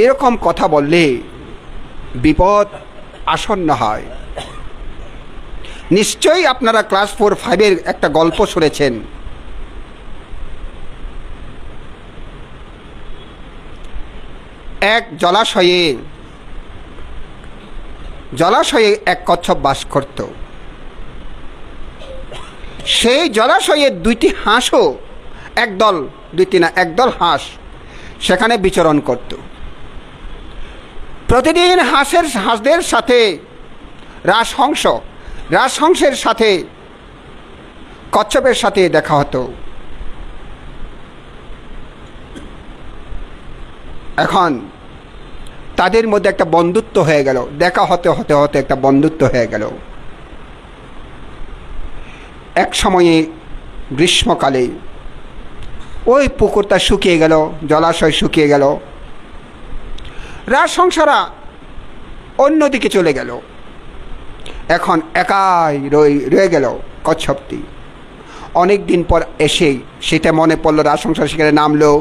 এরকম কথা বললে বিপদ আসন্ন হয়। নিশ্চয়ই আপনারা ক্লাস 4-5-এর একটা গল্প শুনেছেন। এক জলাশয়ে এক কচ্ছপ বাস করত। সেই জলাশয়ে একদল হাঁস সেখানে বিচরণ করত। প্রতিদিন হাঁসদের সাথে রাজহংসের সাথে কচ্ছপের সাথে দেখা হতো। এখন তাদের মধ্যে একটা বন্ধুত্ব হয়ে গেল, দেখা হতে হতে হতে একটা বন্ধুত্ব হয়ে গেল। এক সময়ে গ্রীষ্মকালে ওই পুকুরটা শুকিয়ে গেল, জলাশয় শুকিয়ে গেল, রাজহংসরা অন্যদিকে চলে গেল। এখন একাই রয়ে গেল কচ্ছপটি। অনেক দিন পর এসে সেটা মনে পড়লো, রাজহংসরা সেখানে নামলো,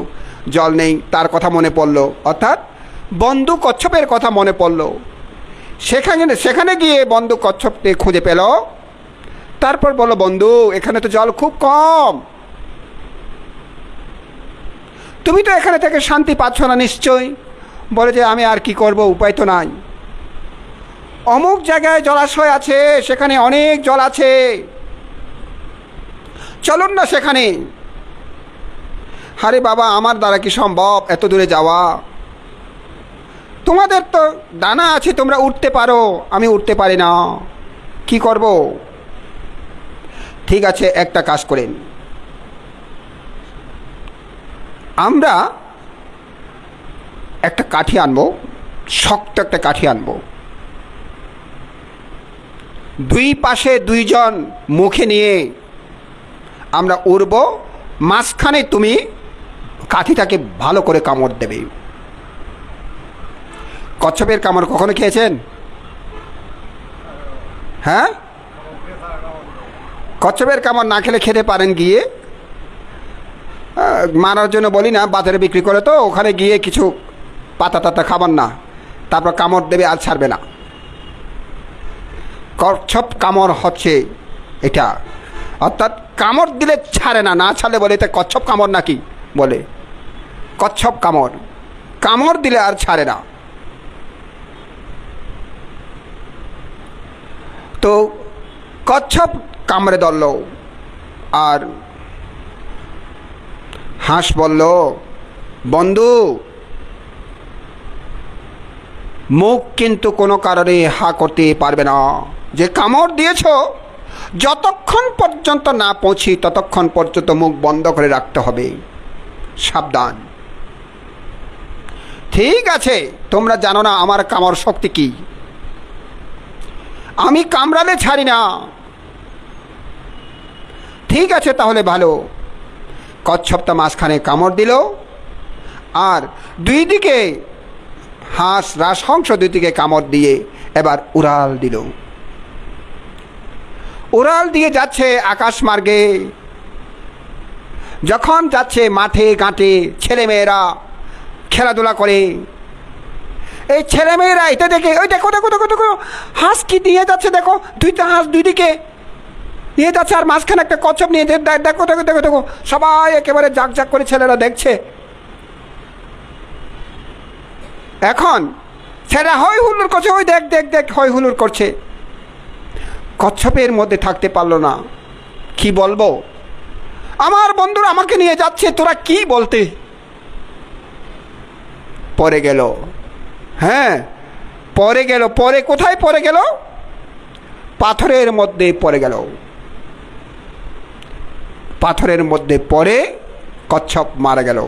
জল নেই, তার কথা মনে পড়লো, অর্থাৎ বন্ধু কচ্ছপের কথা মনে পড়লো। সেখানে গিয়ে বন্ধু কচ্ছপকে খুঁজে পেল। তারপর বলল, বন্ধু এখানে তো জল খুব কম, তুমি তো এখানে থেকে শান্তি পাচ্ছ না নিশ্চয়ই। বলে যে আমি আর কি করব, উপায় তো নাই। অমুক জায়গায় জলাশয় আছে, সেখানে অনেক জল আছে, চলুন না সেখানে। আরে বাবা, আমার দ্বারা কি সম্ভব এত দূরে যাওয়া? তোমাদের তো ডানা আছে, তোমরা উঠতে পারো, আমি উঠতে পারি না, কি করব? ঠিক আছে, একটা কাজ করেন, আমরা একটা কাঠি আনবো, শক্ত একটা কাঠি আনবো, দুই পাশে দুইজন মুখে নিয়ে আমরা উড়ব, মাঝখানে তুমি কাঠিটাকে ভালো করে কামড় দেবে। কচ্ছপের কামড় কখনো খেয়েছেন? হ্যাঁ, কচ্ছপের কামড় না খেলে খেতে পারেন গিয়ে, মারার জন্য বলি না, বাজারে বিক্রি করে তো, ওখানে গিয়ে কিছু পাতা খাবার না, তারপর কামড় দেবে আর ছাড়বে না। কচ্ছপ কামড় হচ্ছে এটা, অর্থাৎ কামড় দিলে ছাড়ে না, না ছাড়লে বলে এটা কচ্ছপ কামড় নাকি, বলে কচ্ছপ কামড় দিলে আর ছাড়ে না। তো কচ্ছপ কামড়ে ধরল, আর হাঁস বলল, বন্ধু মুখ কিন্তু কোনো কারণে হা করতে পারবে না, যে কামড় দিয়েছ যতক্ষণ পর্যন্ত না পৌঁছি ততক্ষণ পর্যন্ত মুখ বন্ধ করে রাখতে হবে, সাবধান। ঠিক আছে, তোমরা জানো না আমার কামড় শক্তি কি, আমি কামড়ালে ছাড়ি না। ঠিক আছে, তাহলে ভালো। কচ্ছপটা মাঝখানে কামড় দিল, আর দুই দিকে রাজহংস দুই দিকে কামড় দিয়ে এবার উড়াল দিল। উড়াল দিয়ে যাচ্ছে আকাশ মার্গে। যখন যাচ্ছে মাঠে ঘাটে ছেলেমেয়েরা খেলাধুলা করে, এই ছেলেমেয়েরা এটা দেখে, ওই দেখো দেখো দেখো দেখো হাঁস কি নিয়ে যাচ্ছে, দেখো দুইটা হাঁস দুই দিকে নিয়ে যাচ্ছে, আর মাঝখানে একটা কচ্ছপ নিয়ে, দেখো দেখো দেখো দেখো, সবাই একেবারে জাক করে ছেলেরা দেখছে। এখন ছেলেরা হই হুল্লোড় করছে, ওই দেখ দেখ দেখ হই হুল্লোড় করছে। কচ্ছপের মধ্যে থাকতে পারলো না, কি বলবো, আমার বন্ধুরা আমাকে নিয়ে যাচ্ছে, তোরা কি বলতে। পরে গেল, হ্যাঁ পরে গেল, পরে কোথায় পরে গেল? পাথরের মধ্যে পড়ে গেল। পাথরের মধ্যে পড়ে কচ্ছপ মারা গেল।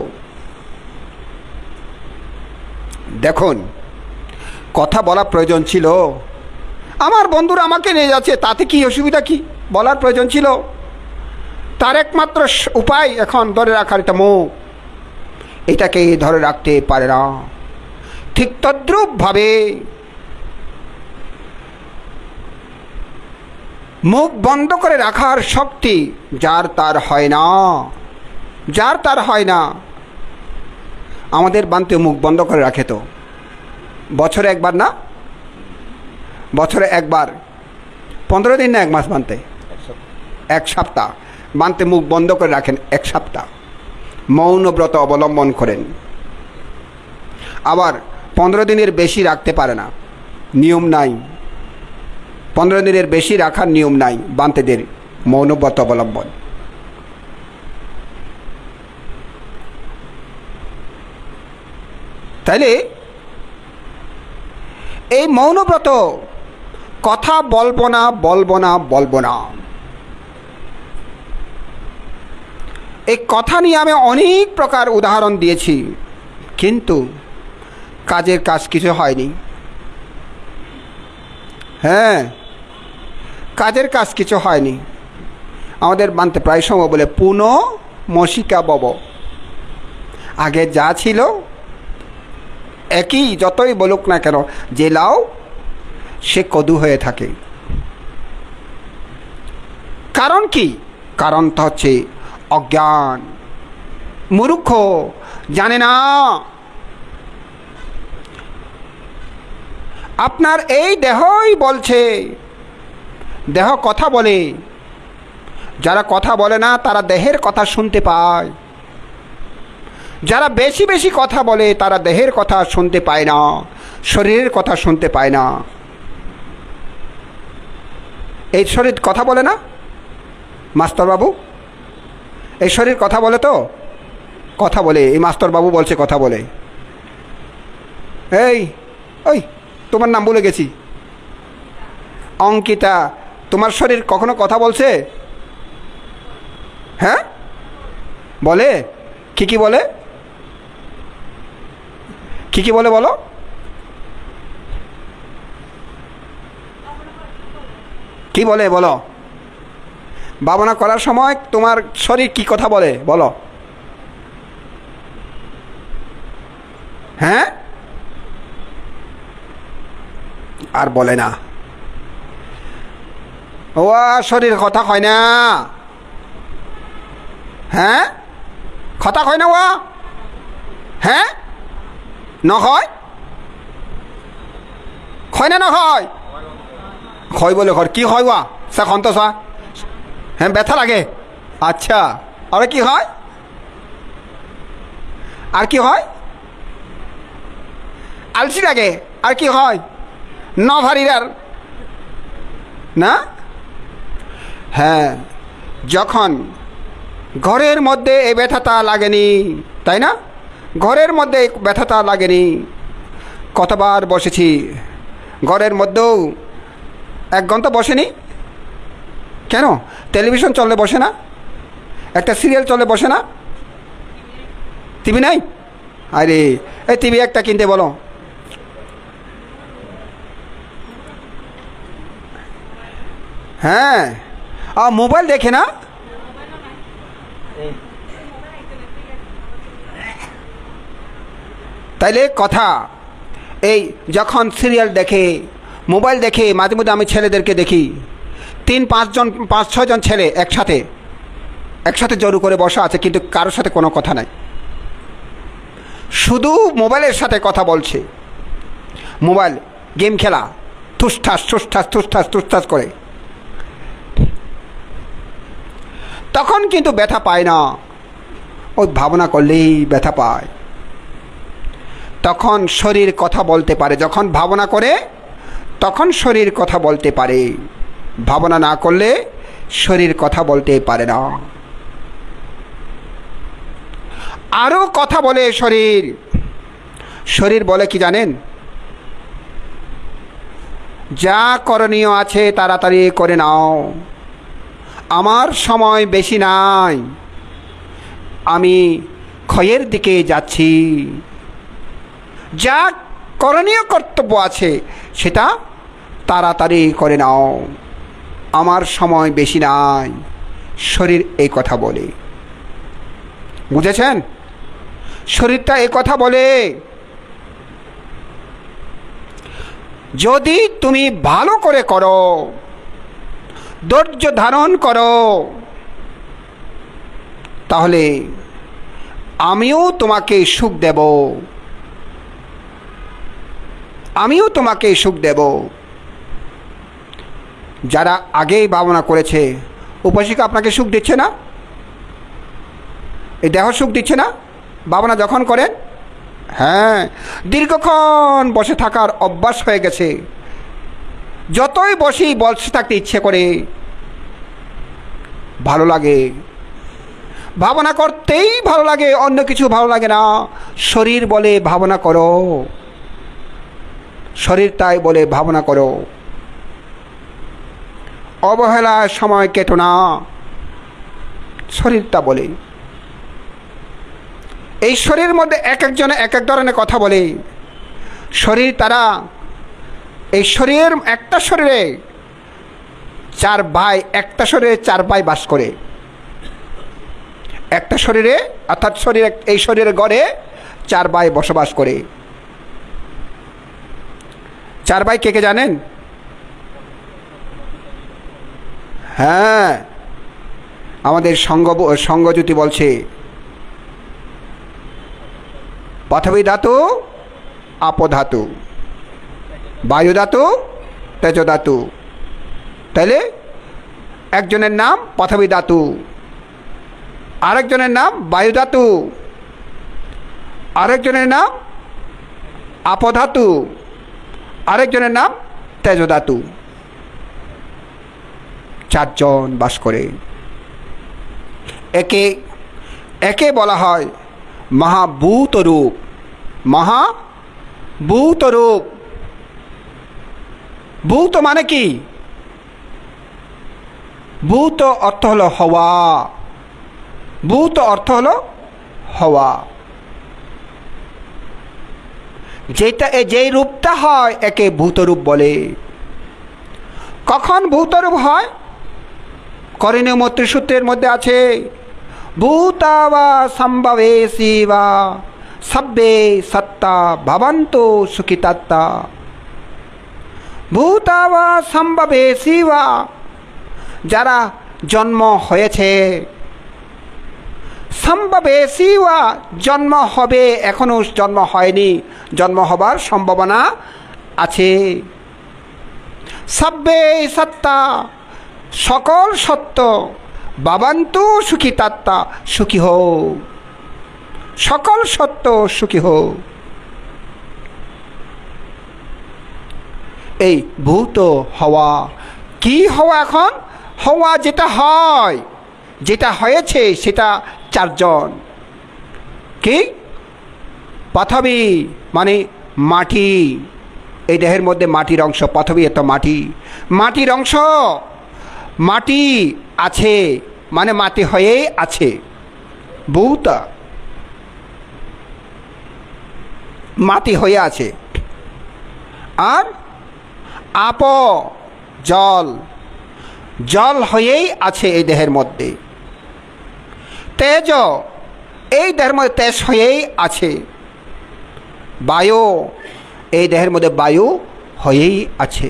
দেখুন, কথা বলা প্রয়োজন ছিল, আমার বন্ধুরা আমাকে নিয়ে যাচ্ছে, তাতে কি অসুবিধা, কি বলার প্রয়োজন ছিল? তার একমাত্র উপায় এখন ধরে রাখার, এটা মুখ, এটাকে ধরে রাখতে পারে না। ঠিক তদ্রূপভাবে মুখ বন্ধ করে রাখার শক্তি যার তার হয় না, যার তার হয় না। আমাদের বান্তে মুখ বন্ধ করে রাখে তো, বছরে একবার না, বছরে একবার 15 দিন না 1 মাস বানতে, 1 সপ্তাহ বানতে মুখ বন্ধ করে রাখেন, 1 সপ্তাহ মৌন ব্রত অবলম্বন করেন। আবার 15 দিনের বেশি রাখতে পারে না, নিয়ম নাই, 15 দিনের বেশি রাখার নিয়ম নাই বান্তেদের, মৌন ব্রত অবলম্বন। তাইলে এই মৌনব্রত কথা বলবো না বলবো না বলবো না, এই কথা নিয়ে আমি অনেক প্রকার উদাহরণ দিয়েছি, কিন্তু কাজের কাজ কিছু হয়নি। হ্যাঁ, কাজের কাজ কিছু হয়নি। আমাদের বানতে প্রায় সময় বলে পুনঃ মশিকা বব, আগে যা ছিল একই, যতই বলুক না কেন, যে লাউ সে কদু হয়ে থাকে। কারণ কি? কারণটা হচ্ছে অজ্ঞান, মূর্খ, জানে না। আপনার এই দেহই বলছে, দেহ কথা বলে, যারা কথা বলে না তারা দেহের কথা শুনতে পায়, যারা বেশি বেশি কথা বলে তারা দেহের কথা শুনতে পায় না, শরীরের কথা শুনতে পায় না। এই শরীর কথা বলে না মাস্টারবাবু, এই শরীর কথা বলে তো, কথা বলে, এই মাস্টারবাবু বলছে কথা বলে। এই ওই তোমার নাম ভুলে গেছি, অঙ্কিতা, তোমার শরীর কখনো কথা বলছে? হ্যাঁ বলে, কি কি বলে, কি কি বলে বলো? কি বলে বলো? ভাবনা করার সময় তোমার শরীর কি কথা বলে বলো? হ্যাঁ, আর বলে না। ও শরীর কথা কয় না, হ্যাঁ কথা কয় না, ও হ্যাঁ নয়, কয় না নয়, হয় বলে ঘর কি হয়, ওয়া সে খন্ত সা, হ্যাঁ ব্যথা লাগে, আচ্ছা, আর কি হয়, আর কি হয়, আলসি লাগে, আর কি হয়, ন ভারীর আর না। হ্যাঁ, যখন ঘরের মধ্যে এই ব্যথাটা লাগেনি, তাই না, ঘরের মধ্যে ব্যথাটা লাগেনি, কতবার বসেছি ঘরের মধ্যেও, 1 ঘন্টা বসেনি কেন? টেলিভিশন চললে বসে না, একটা সিরিয়াল চলে বসে না, টিভি নাই, আরে এই টিভি একটা কিনতে বলো। হ্যাঁ, আর মোবাইল দেখে না, তাইলে কথা এই যখন সিরিয়াল দেখে, মোবাইল দেখে, মাঝে মধ্যে আমি ছেলেদেরকে দেখি 3-5 জন 5-6 জন ছেলে একসাথে জড়ো করে বসা আছে, কিন্তু কারোর সাথে কোনো কথা নাই, শুধু মোবাইলের সাথে কথা বলছে, মোবাইল গেম খেলা, ঠুসঠাস ঠুসঠাস ঠুসঠাস ঠুসঠাস করে, তখন কিন্তু ব্যথা পায় না, ওই ভাবনা করলেই ব্যথা পায়। তখন শরীর কথা বলতে পারে, যখন ভাবনা করে তখন শরীর কথা বলতে পারে, ভাবনা না করলে শরীর কথা বলতে পারে না। আরো কথা বলে শরীর, শরীর বলে কি জানেন? যা করণীয় আছে তাড়াতাড়ি করে নাও, আমার সময় বেশি নাই, আমি ক্ষয়ের দিকে যাচ্ছি, যা করণীয় কর্তব্য আছে সেটা তাড়াতাড়ি করে নাও, আমার সময় বেশি নাই, শরীর এই কথা বলে। বুঝেছেন? শরীরটা এই কথা বলে। যদি তুমি ভালো করে করো, ধৈর্য ধারণ করো, তাহলে আমিও তোমাকে সুখ দেব। আমিও তোমাকে সুখ দেব। যারা আগেই ভাবনা করেছে, উপাসিকা আপনাকে সুখ দিচ্ছে না, এই দেহ সুখ দিচ্ছে না ভাবনা যখন করেন? হ্যাঁ, দীর্ঘক্ষণ বসে থাকার অভ্যাস হয়ে গেছে। যতই বসি বসে থাকতে ইচ্ছে করে, ভালো লাগে, ভাবনা করতেই ভালো লাগে, অন্য কিছু ভালো লাগে না। শরীর বলে ভাবনা করো, শরীর তাই বলে ভাবনা করো। অবহেলায় সময় কেটো না, শরীরটা বলে। এই শরীরের মধ্যে এক একজনে এক এক ধরনের কথা বলে। শরীর তারা, এই শরীরের একটা শরীরে চার ভাই, একটা শরীরে চার ভাই বাস করে। একটা শরীরে, অর্থাৎ শরীর, এই শরীরের গড়ে চার ভাই বসবাস করে। চার ভাই কে কে জানেন? হ্যাঁ, আমাদের সঙ্গজ্যোতি বলছে, পৃথিবী ধাতু, আপ ধাতু, বায়ু ধাতু, তেজ ধাতু। তাহলে একজনের নাম পৃথিবী ধাতু, আরেকজনের নাম বায়ু ধাতু, আরেকজনের নাম আপ ধাতু, আরেকজনের নাম তেজ ধাতু। চারজন বাস করে। একে একে বলা হয় মহাভূত রূপ। মহাভূত রূপ। ভূত মানে কি? ভূত অর্থ হলো হওয়া। ভূত অর্থ হলো হওয়া। যেই রূপটা হয় একে ভূতরূপ বলে। কখন ভূতরূপ হয়? করণীয় মৈত্রী সূত্রের মধ্যে আছে, ভূতা বা সম্ভবেশি বা সব্বে সত্তা ভবন্তু সুখিতাত্তা। ভূতা বা সম্ভবেশি বা, যারা জন্ম হয়েছে, সম্ভবেশি বা জন্ম হবে, এখনো জন্ম হয়নি, জন্ম হবার সম্ভাবনা আছে। সব্বে সত্তা, সকল সত্য, ভবন্তু সুখিতাত্তা, সুখী হো, সকল সত্য সুখী হো। এই ভূত হওয়া কি? হওয়া এখন হওয়া যেটা হয়, যেটা হয়েছে সেটা চারজন। কি? পৃথিবী মানে মাটি, এই দেহের মধ্যে মাটির অংশ। পৃথিবী এত মাটি, মাটির অংশ। মাটি আছে মানে মাটি হয়েই আছে। ভূত মাটি হয়ে আছে। আর আপ জল, জল হয়েই আছে এই দেহের মধ্যে। তেজ, এই দেহের মধ্যে তেজ হয়েই আছে। বায়ু, এই দেহের মধ্যে বায়ু হয়েই আছে।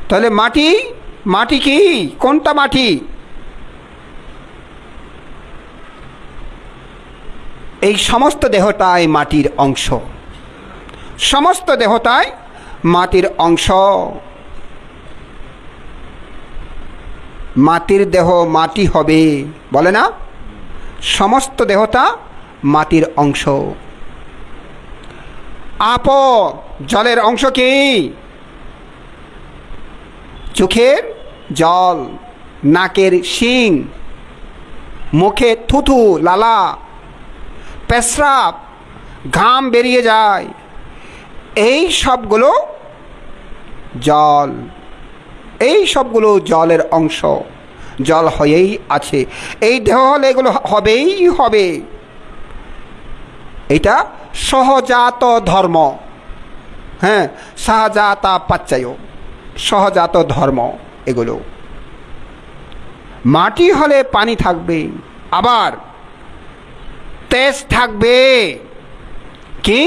তাহলে মাটি, মাটি কি? কোনটা মাটি? এই সমস্ত দেহটাই মাটির অংশ। সমস্ত দেহটাই মাটির অংশ। মাটির দেহ মাটি হবে বলে না? সমস্ত দেহটা মাটির অংশ। আপ জলের অংশ কি? চোখের জল, নাকের শিং, মুখে থুথু লালা, পেশরাব, ঘাম বেরিয়ে যায়, এই সবগুলো জল। এই সবগুলো জলের অংশ, জল হয়েই আছে। এই দেহ হলে এগুলো হবেই হবে। এটা সহজাত ধর্ম। হ্যাঁ, সহজাতা পাচ্চায়, সহজাত ধর্ম এগুলো। মাটি হলে পানি থাকবে, আবার তেজ থাকবে। কি?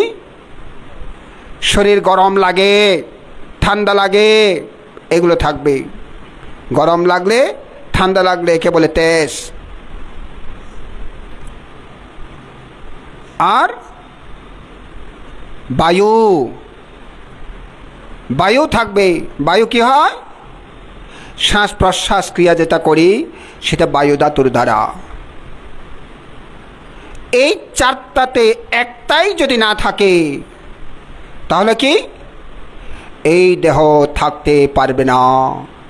শরীর গরম লাগে, ঠান্ডা লাগে, এগুলো থাকবে। গরম লাগলে, ঠান্ডা লাগলে একে বলে তেজ। আর বায়ু, বায়ু থাকবে। বায়ু কি হয়? শ্বাস প্রশ্বাস ক্রিয়া যেটা করি সেটা বায়ু ধাতুর দ্বারা। এই চারটাতে একটাই যদি না থাকে তাহলে কি এই দেহ থাকতে পারবে না,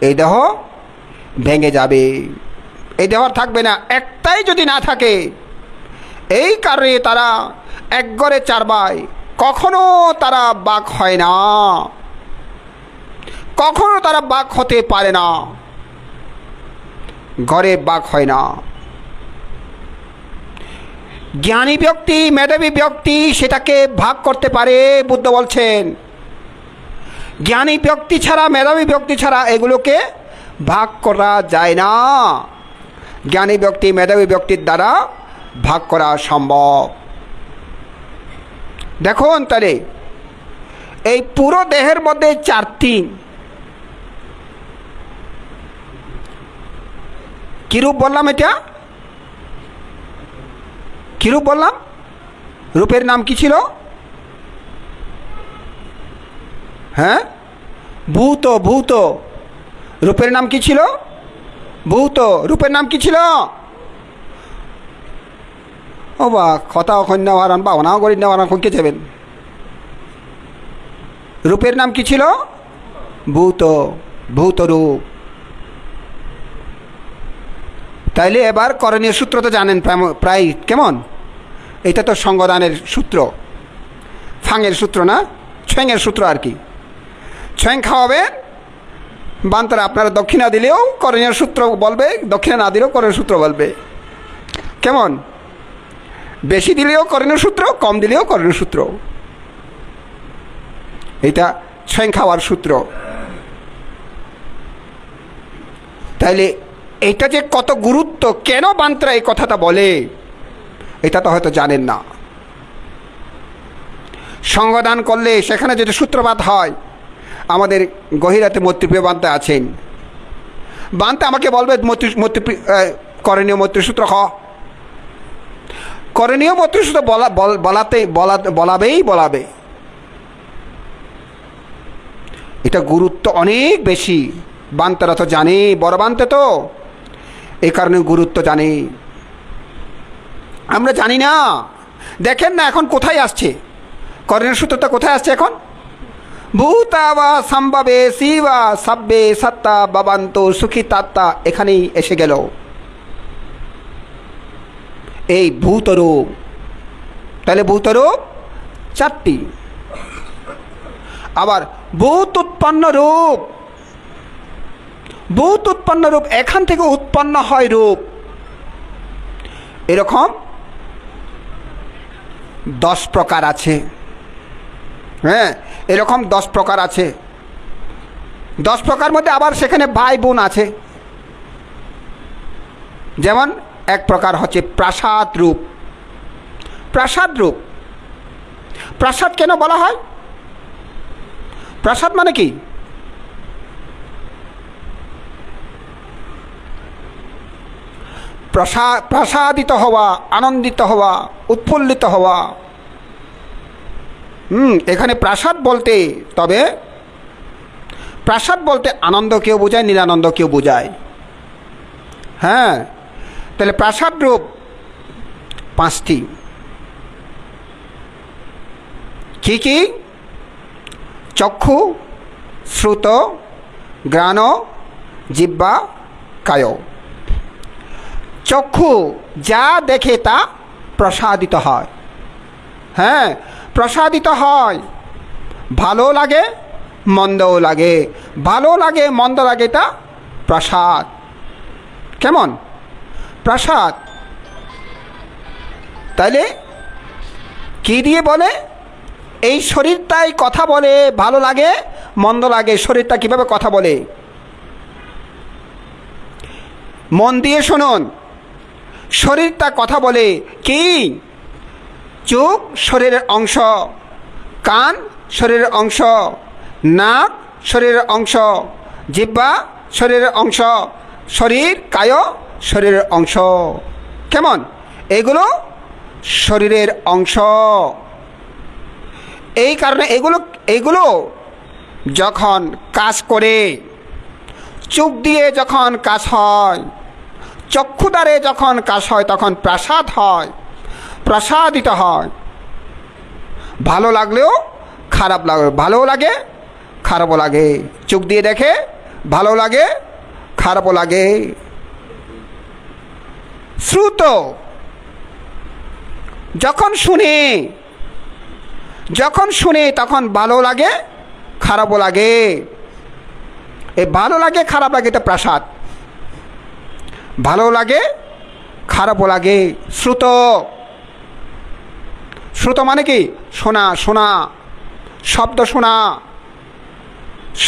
এই দেহ ভেঙে যাবে, এই দেহ থাকবে না। একটাই যদি না থাকে, এই কারণে তারা এক ঘরে চার ভাই, কখনো তারা বাক হয় না, কখনো তারা বাক হতে পারে না, ঘরে বাক হয় না। জ্ঞানী ব্যক্তি, মেধাবী ব্যক্তি সেটাকে ভাগ করতে পারে। বুদ্ধ বলছেন জ্ঞানী ব্যক্তি ছাড়া, মেধাবী ব্যক্তি ছাড়া এগুলোকে ভাগ করা যায় না। জ্ঞানী ব্যক্তি, মেধাবী ব্যক্তির দ্বারা ভাগ করা সম্ভব। দেখুন তাহলে এই পুরো দেহের মধ্যে চারটি, কিরূপ বললাম? এটা কিরূপ বললাম? রূপের নাম কি ছিল? হ্যাঁ, ভূত। ভূত রূপের নাম কি ছিল? ভূত। রূপের নাম কি ছিল? ও বা কথা কন্যা হারান বা অনাও করি নেওয়ার কে যাবেন। রূপের নাম কি ছিল? ভূত। ভূত রূপ। তাইলে এবার করণীয় সূত্র তো জানেন প্রায় কেমন? এটা তো সঙ্গদানের সূত্র, ফাঙের সূত্র না, ছয়ের সূত্র আর কি। ছয়েং খাওয়াবেন বান্তরা, আপনারা দক্ষিণা দিলেও করণীয় সূত্র বলবে, দক্ষিণা না দিলেও করণীয় সূত্র বলবে। কেমন? বেশি দিলেও করণীয় সূত্র, কম দিলেও করণীয় সূত্র। এটা ছয়েং খাওয়ার সূত্র। তাইলে এটা যে কত গুরুত্ব, কেন বান্তরা এই কথাটা বলে এটা তো হয়তো জানেন না। সঙ্গদান করলে সেখানে যেটা সূত্রপাত হয়, আমাদের গহিরাতে মৈত্রীপ্রিয় বান্তে আছেন, বান্তে আমাকে বলবে করণীয় মৈত্রীসূত্র হ। করণীয় মৈত্রীসূত্র বলাবে। এটা গুরুত্ব অনেক বেশি। বান্তেরা তো জানে, বড় বান্তে তো, এই কারণে গুরুত্ব জানে, আমরা জানি না। দেখেন না এখন কোথায় আসছে করণীয় সূত্রটা, কোথায় আসছে এখন? ভূতাবা সম্ভাবে শিবা সাব্বে সত্তা বাবান্ত সুখী তাত্তা, এখানেই এসে গেল এই ভূতরূপ। তাহলে ভূতরূপ চারটি। আবার ভূত উৎপন্ন রূপ, ভূত উৎপন্ন রূপ, এখান থেকে উৎপন্ন হয় রূপ। এরকম 10 প্রকার আছে। হ্যাঁ, এরকম 10 প্রকার আছে। 10 প্রকার মধ্যে আবার সেখানে ভাই বোন আছে। যেমন এক প্রকার হচ্ছে প্রাসাদ রূপ। প্রাসাদ রূপ, প্রাসাদ কেন বলা হয়? প্রাসাদ মানে কি? প্রসাদিত হওয়া, আনন্দিত হওয়া, উৎফুল্লিত হওয়া। এখানে প্রাসাদ বলতে, তবে প্রাসাদ বলতে আনন্দ কেউ বোঝায়, নিরানন্দ কেউ বোঝায়। হ্যাঁ, তাহলে প্রাসাদ রূপ 5টি। কি কি? চক্ষু, শ্রুত, ঘ্রাণ, জিহ্বা, কায়। চক্ষু যা দেখে তা প্রসাদিত হয়। হ্যাঁ, প্রসাদিত হয়, ভালো লাগে মন্দও লাগে, ভালো লাগে মন্দ লাগে, তা প্রসাদ। কেমন? প্রসাদ। তাইলে কি দিয়ে বলে? এই শরীরটাই কথা বলে, ভালো লাগে মন্দ লাগে। শরীরটা কিভাবে কথা বলে? মন দিয়ে শুনুন, শরীরটা কথা বলে কি? চোখ শরীরের অংশ, কান শরীরের অংশ, নাক শরীরের অংশ, জিহ্বা শরীরের অংশ, শরীর কায় শরীরের অংশ। কেমন? এগুলো শরীরের অংশ। এই কারণে এগুলো যখন কাজ করে, চোখ দিয়ে যখন কাজ হয়, চক্ষু দ্বারে যখন কাজ হয়, তখন প্রাসাদ হয়, প্রসাদিত হয়। ভালো লাগলেও খারাপ লাগে, ভালোও লাগে খারাপও লাগে। চোখ দিয়ে দেখে ভালো লাগে খারাপও লাগে। শ্রুত যখন শুনে তখন ভালো লাগে খারাপও লাগে। এই ভালো লাগে খারাপ লাগে এটা প্রাসাদ। ভালো লাগে খারাপও লাগে। শ্রুত মানে কি? শোনা, শব্দ শোনা।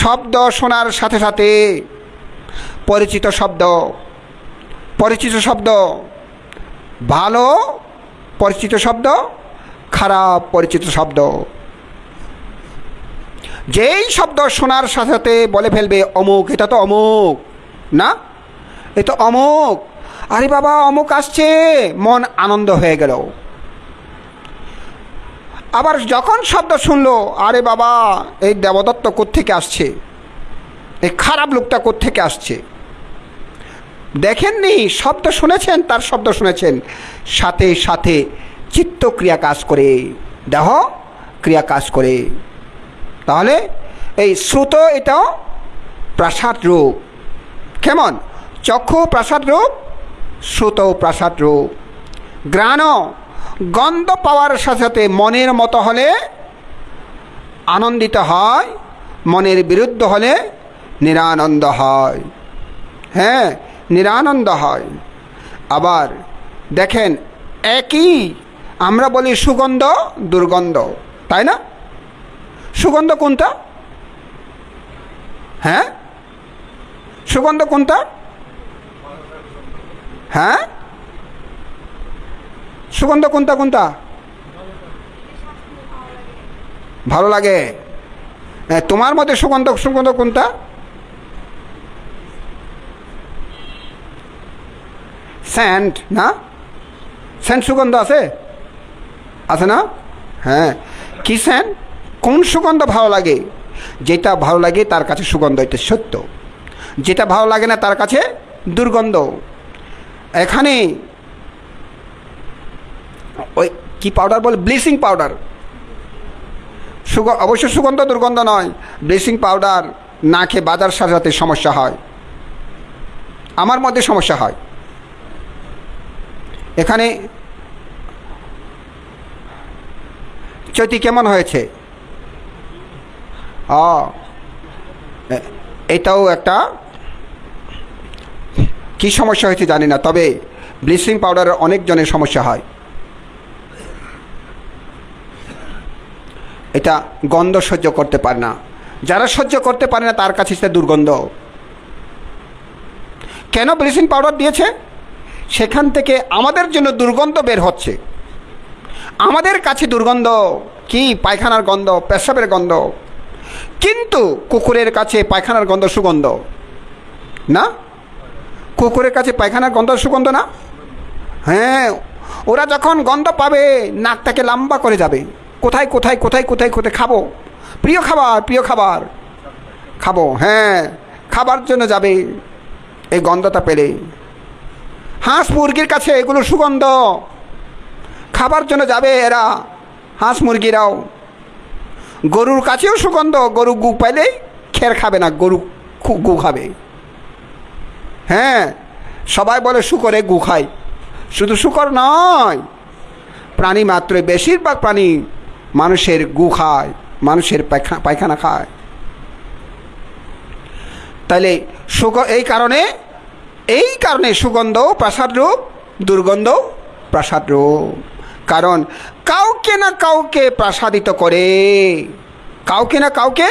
শব্দ শোনার সাথে সাথে পরিচিত শব্দ, ভালো পরিচিত শব্দ, খারাপ পরিচিত শব্দ। যেই শব্দ শোনার সাথে সাথে বলে ফেলবে অমুক, এটা তো অমুক না, এ তো অমুক, আরে বাবা অমুক আসছে, মন আনন্দ হয়ে গেল। আবার যখন শব্দ শুনলো, আরে বাবা এই দেবদত্ত কোত্থেকে আসছে, এই খারাপ লোকটা কোত্থেকে আসছে, দেখেননি, শব্দ শুনেছেন, তার শব্দ শুনেছেন, সাথে সাথে চিত্ত ক্রিয়া কাজ করে, দেহ ক্রিয়া কাজ করে। তাহলে এই শ্রুত এটাও প্রাসাদ রূপ। কেমন? চক্ষু প্রাসাদ রূপ, শ্রুত প্রাসাদ রূপ। ঘ্রাণ, গন্ধ পাওয়ার সাথে সাথে মনের মতো হলে আনন্দিত হয়, মনের বিরুদ্ধ হলে নিরানন্দ হয়। হ্যাঁ, নিরানন্দ হয়। আবার দেখেন, একই আমরা বলি সুগন্ধ দুর্গন্ধ, তাই না? সুগন্ধ কোনটা? হ্যাঁ, সুগন্ধ কোনটা? হ্যাঁ, সুগন্ধ কোনটা? ভালো লাগে। তোমার মধ্যে সুগন্ধ কোনটা? স্যান্ড না? স্যান্ড সুগন্ধ আছে না? হ্যাঁ, কি স্যান্ড? কোন সুগন্ধ ভালো লাগে? যেটা ভালো লাগে তার কাছে সুগন্ধ, এটা সত্য। যেটা ভালো লাগে না তার কাছে দুর্গন্ধ। এখানে ওই কি পাউডার বলে, ব্লিচিং পাউডার, অবশ্য সুগন্ধ দুর্গন্ধ নয়। ব্লিচিং পাউডার না খেয়ে বাজার সাজাতে সমস্যা হয়, আমার মধ্যে সমস্যা হয়। এখানে চৈতি কেমন হয়েছে? এটাও একটা কি সমস্যা হয়েছে জানি না, তবে ব্লিচিং পাউডারের অনেকজনের সমস্যা হয়। এটা গন্ধ সহ্য করতে পারে না। যারা সহ্য করতে পারে না তার কাছে সেটা দুর্গন্ধ। কেন ব্লিচিং পাউডার দিয়েছে? সেখান থেকে আমাদের জন্য দুর্গন্ধ বের হচ্ছে। আমাদের কাছে দুর্গন্ধ কি? পায়খানার গন্ধ, পেশাবের গন্ধ। কিন্তু কুকুরের কাছে পায়খানার গন্ধ সুগন্ধ না? কুকুরের কাছে পায়খানার গন্ধ সুগন্ধ না? হ্যাঁ, ওরা যখন গন্ধ পাবে নাকটাকে লম্বা করে যাবে, কোথায় কোথায় কোথায় কোথায় কোথায় খাবো, প্রিয় খাবার খাবো। হ্যাঁ, খাবার জন্য যাবে এই গন্ধটা পেলে। হাঁস মুরগির কাছে এগুলো সুগন্ধ, খাবার জন্য যাবে এরা, হাঁস মুরগিরাও। গরুর কাছেও সুগন্ধ, গরু গু পাইলেই খের খাবে না, গরু গু খাবে। হ্যাঁ, সবাই বলে শুকরে গু খায়, শুধু শুকর নয়, প্রাণী মাত্র, বেশিরভাগ প্রাণী মানুষের গু খায়, মানুষের পায়খানা খায়। তাহলে এই কারণে সুগন্ধ প্রাসাদ রূপ, দুর্গন্ধ প্রাসাদ রূপ। কারণ কাউকে না কাউকে প্রসাদিত করে, কাউকে না কাউকে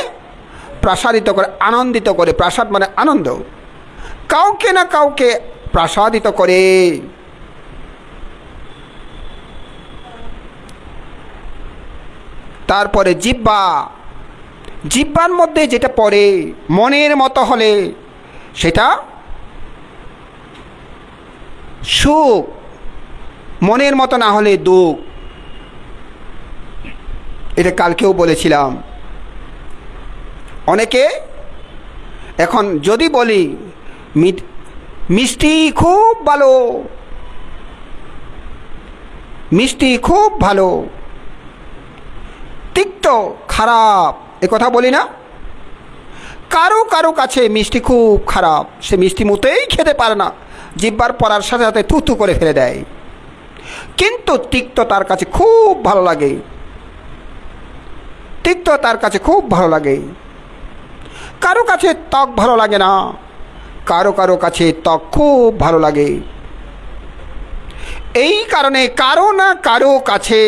প্রসাদিত করে, আনন্দিত করে। প্রাসাদ মানে আনন্দ। কাউকে না কাউকে প্রসাদিত করে। তারপরে জিহ্বার মধ্যে যেটা পড়ে মনের মতো হলে সেটা সুখ, মনের মতো না হলে দুঃখ। এটা কালকেও বলেছিলাম। অনেকে এখন যদি বলি মিষ্টি খুব ভালো, মিষ্টি খুব ভালো, তিক্ত খারাপ, এ কথা বলি না? কারো কারো কাছে মিষ্টি খুব খারাপ, সে মিষ্টি মোটেই খেতে পারে না, জিহ্বার পড়ার সাথে সাথে থুথু করে ফেলে দেয়। কিন্তু তিক্ত তার কাছে খুব ভালো লাগে, তিক্ত তার কাছে খুব ভালো লাগে। কারো কাছে ত্বক ভালো লাগে না, কারো কারো কাছে ত্বক খুব ভালো লাগে। এই কারণে কারো না কারো কাছে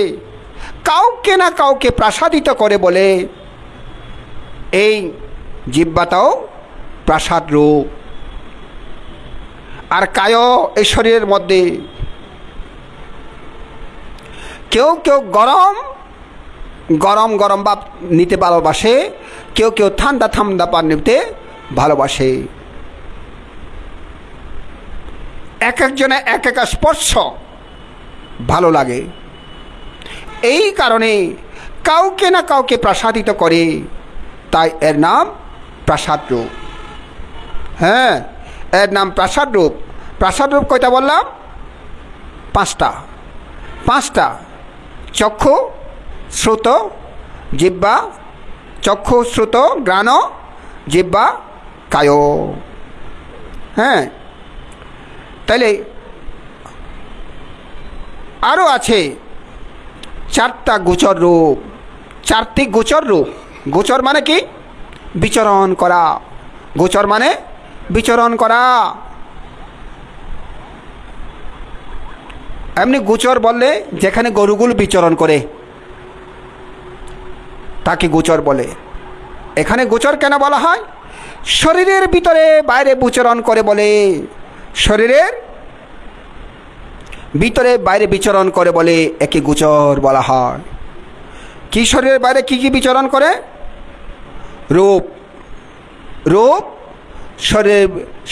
কাউকে না কাউকে প্রাসাদিত করে বলে এই জিহ্বাটাও প্রাসাদ রূপ। আর কায় এই শরীরের মধ্যে কেউ কেউ গরম গরম গরম ভাব নিতে ভালোবাসে, কেউ কেউ ঠান্ডা ঠান্ডা পান নিতে ভালোবাসে। এক একজনে এক এক স্পর্শ ভালো লাগে। এই কারণে কাউকে না কাউকে প্রাসাদিত করে, তাই এর নাম প্রাসাদ রূপ। হ্যাঁ, এর নাম প্রাসাদ রূপ। প্রাসাদ রূপ কয়টা বললাম? পাঁচটা। চক্ষু, শ্রুত, জিহ্বা, চক্ষু, শ্রুত, ঘ্রাণ, জিহ্বা, কায়। হ্যাঁ, তাহলে আরও আছে 4টা গোচর রূপ, 4টি গোচর রূপ। গোচর মানে কি? বিচরণ করা। গোচর মানে বিচরণ করা। এমনি গোচর বললে যেখানে গরুগুলো বিচরণ করে তাকে গোচর বলে। এখানে গোচর কেন বলা হয়? শরীরের ভিতরে বাইরে বিচরণ করে বলে, শরীরের ভিতরে বাইরে বিচরণ করে বলে একে গোচর বলা হয়। কি শরীরের বাইরে কি কি বিচরণ করে? রূপ। রূপ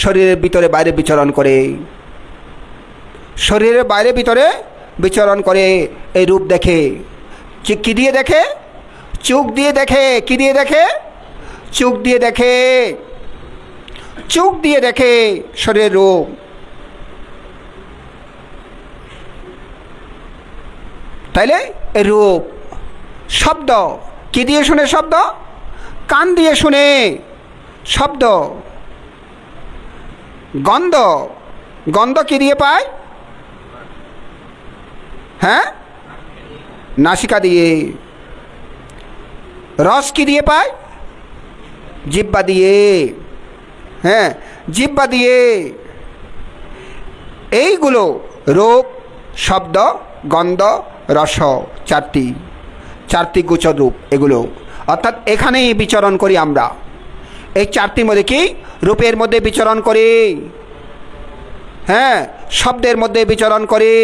শরীরের ভিতরে বাইরে বিচরণ করে, শরীরের বাইরে ভিতরে বিচরণ করে। এই রূপ দেখে। কি দিয়ে দেখে? চোখ দিয়ে দেখে। কি দিয়ে দেখে? চোখ দিয়ে দেখে। চোখ দিয়ে দেখে শরীরের রূপ। তাইলে রূপ। শব্দ কি দিয়ে শুনে? শব্দ কান দিয়ে শুনে শব্দ। গন্ধ, গন্ধ কি দিয়ে পায়? হ্যাঁ, নাসিকা দিয়ে। রস কি দিয়ে পায়? জিহ্বা দিয়ে। হ্যাঁ, জিহ্বা দিয়ে। এইগুলো রূপ, শব্দ, গন্ধ, রস, চারটি গোচর রূপ এগুলো। অর্থাৎ এখানেই বিচরণ করি আমরা। এই 4টির মধ্যে কি? রূপের মধ্যে বিচরণ করি, হ্যাঁ, শব্দের মধ্যে বিচরণ করি,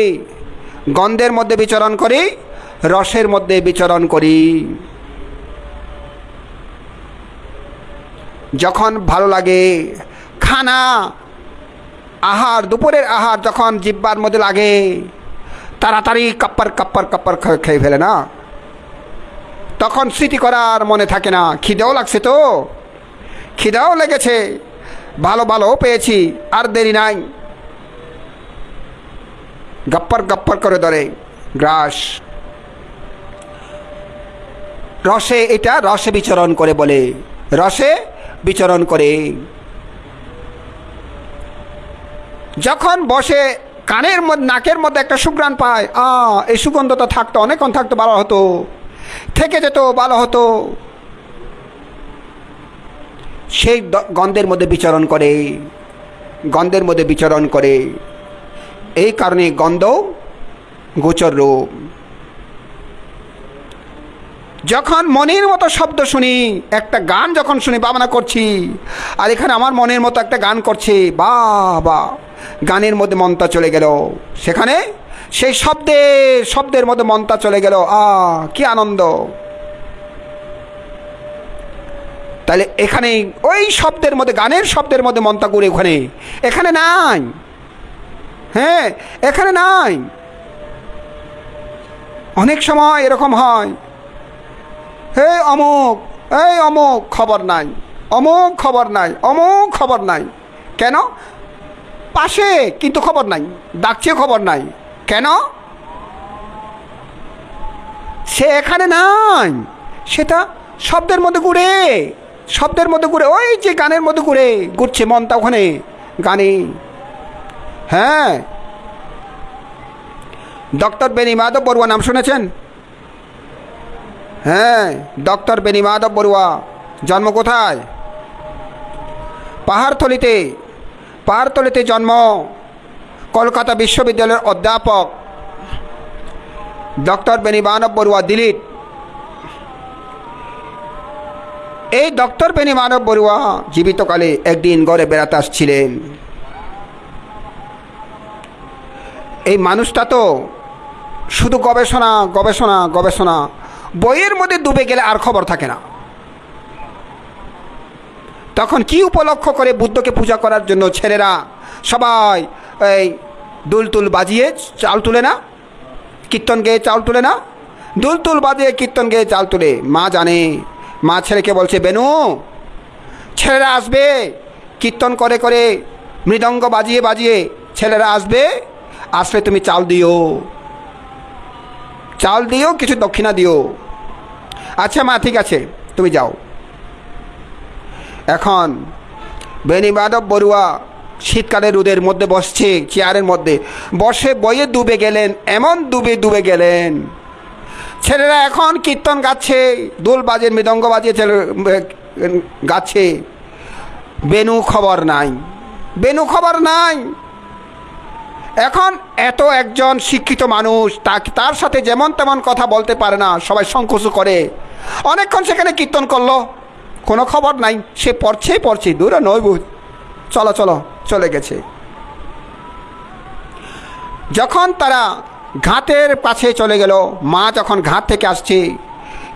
গন্ধের মধ্যে বিচরণ করি, রসের মধ্যে বিচরণ করি। যখন ভালো লাগে খানা, আহার, দুপুরের আহার যখন জিহ্বার মধ্যে লাগে তাড়াতাড়ি কাপ্পার কাপ্পার কাপ্পার খেয়ে ফেলে না, তখন স্মৃতি করার মনে থাকে না। খিদেও লাগছে, তো খিদেও লেগেছে, ভালো ভালো পেয়েছি, আর দেরি নাই, গপ্পর গপ্পর করে ধরে গ্রাস। রসে, এটা রসে বিচরণ করে বলে, রসে বিচরণ করে। যখন বসে কানের মধ্যে, নাকের মধ্যে একটা সুঘ্রাণ পায়, এই সুগন্ধটা থাকতো, অনেকক্ষণ থাকতো ভালো হতো, থেকে যেত ভালো হতো, সেই গন্ধের মধ্যে বিচরণ করে, গন্ধের মধ্যে বিচরণ করে। এই কারণে গন্ধ গোচর রূপ। যখন মনের মতো শব্দ শুনি, একটা গান যখন শুনি, ভাবনা করছি, আর এখানে আমার মনের মতো একটা গান করছে, বাবা, গানের মধ্যে মনটা চলে গেল, সেখানে সেই শব্দের মধ্যে মনটা চলে গেল, কি আনন্দ। তাহলে এখানে ওই শব্দের মধ্যে, গানের শব্দের মধ্যে মনটা ঘুরে, ওখানে, এখানে নাই। হ্যাঁ, এখানে নাই। অনেক সময় এরকম হয়, হে অমুক, এই অমুক খবর নাই, অমুক খবর নাই, অমুক খবর নাই। কেন? পাশে কিন্তু খবর নাই, ডাকছে খবর নাই। কেন? সে এখানে নাই, সেটা শব্দের মধ্যে ঘুরে, শব্দের মধ্যে ঘুরে, ওই যে গানের মধ্যে ঘুরছে মনটা ওখানে গানে। হ্যাঁ, ডক্টর বেনি মাধব বড়ুয়া নাম শুনেছেন? হ্যাঁ, ডক্টর বেনি মাধব বড়ুয়া। জন্ম কোথায়? পাহাড়তলিতে। পাহাড়তলিতে জন্ম। কলকাতা বিশ্ববিদ্যালয়ের অধ্যাপক ডক্টর বেনি মাধব বড়ুয়া, দিলীপ। এই ডক্টর বেনি মাধব বড়ুয়া জীবিতকালে একদিন গড়ে বেড়াতে আসছিলেন। এই মানুষটা তো শুধু গবেষণা গবেষণা গবেষণা, বইয়ের মধ্যে ডুবে গেলে আর খবর থাকে না। তখন কি উপলক্ষ করে বুদ্ধকে পূজা করার জন্য ছেলেরা সবাই এই দুলতুল বাজিয়ে চাল তুলে না, কীর্তন গেয়ে চাল তুলে না, দুলতুল বাজিয়ে কীর্তন গেয়ে চাল তুলে। মা জানে, মা ছেলেকে বলছে, বেনু ছেলেরা আসবে, কীর্তন করে করে মৃদঙ্গ বাজিয়ে বাজিয়ে ছেলেরা আসবে, আসলে তুমি চাল দিও, চাল দিও, কিছু দক্ষিণা দিও। আচ্ছা মা, ঠিক আছে, তুমি যাও। এখন বেনি মাধব বড়ুয়া শীতকালে রোদের মধ্যে বসছে, চেয়ারের মধ্যে বসে বইয়ে ডুবে গেলেন, এমন ডুবে গেলেন। ছেলেরা এখন কীর্তন গাচ্ছে, দোল বাজে, মৃদঙ্গ বাজিয়ে ছেলে গাচ্ছে। বেনু খবর নাই, বেনু খবর নাই। এখন এত একজন শিক্ষিত মানুষ, তার সাথে যেমন তেমন কথা বলতে পারে না, সবাই সংকোচ করে। অনেকক্ষণ সেখানে কীর্তন করলো, কোনো খবর নাই। সে পড়ছে, দূরে নয় বুঝ, চলো চলো, চলে গেছে। যখন তারা ঘাটের কাছে চলে গেল, মা যখন ঘাট থেকে আসছে,